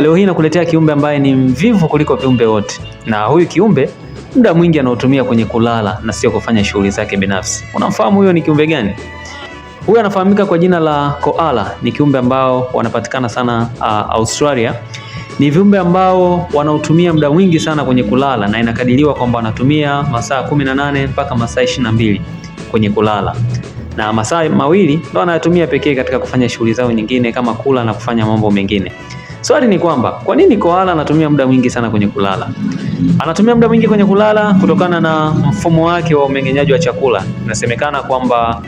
leo hii nakuletea kiumbe ambaye ni mvivu kuliko viumbe wote, na huyu kiumbe muda mwingi anaotumia kwenye kulala na sio kufanya shughuli zake binafsi. Unamfahamu huyo ni kiumbe gani? Huyu anafahamika kwa jina la koala. Ni kiumbe ambao wanapatikana sana Australia. Ni viumbe ambao wanaotumia muda mwingi sana kwenye kulala, na inakadiriwa kwamba wanatumia masaa 18 mpaka masaa 22 kwenye kulala, na masaa mawili ndo anayatumia pekee katika kufanya shughuli zao nyingine kama kula na kufanya mambo mengine. Swali ni kwamba kwa nini koala anatumia muda mwingi sana kwenye kulala? Anatumia muda mwingi kwenye kulala kutokana na mfumo wake wa umeng'enyaji wa chakula. Inasemekana kwamba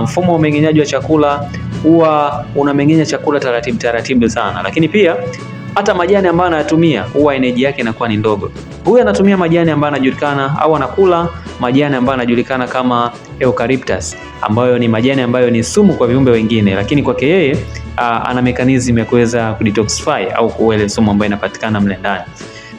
mfumo wa umeng'enyaji wa chakula huwa unameng'enya chakula taratibu taratibu sana, lakini pia hata majani ambayo anayatumia huwa energy yake inakuwa ni ndogo. Huyu anatumia majani ambayo yanajulikana au anakula majani ambayo yanajulikana kama eucalyptus, ambayo ni majani ambayo ni sumu kwa viumbe wengine, lakini kwake yeye ana mechanism ya kuweza kudetoxify au kuua ile sumu ambayo inapatikana mle ndani,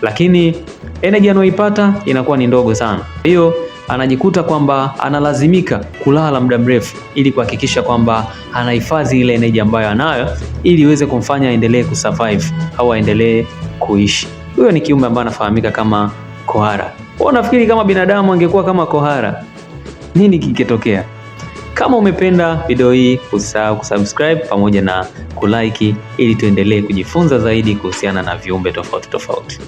lakini energy anayoipata inakuwa ni ndogo sana. Hiyo anajikuta kwamba analazimika kulala muda mrefu ili kuhakikisha kwamba anahifadhi ile energy ambayo anayo ili iweze kumfanya aendelee kusurvive au aendelee kuishi. Huyo ni kiumbe ambaye anafahamika kama koala. Wewe unafikiri kama binadamu angekuwa kama koala, nini kingetokea? Kama umependa video hii, usisahau kusubscribe pamoja na kulike ili tuendelee kujifunza zaidi kuhusiana na viumbe tofauti tofauti.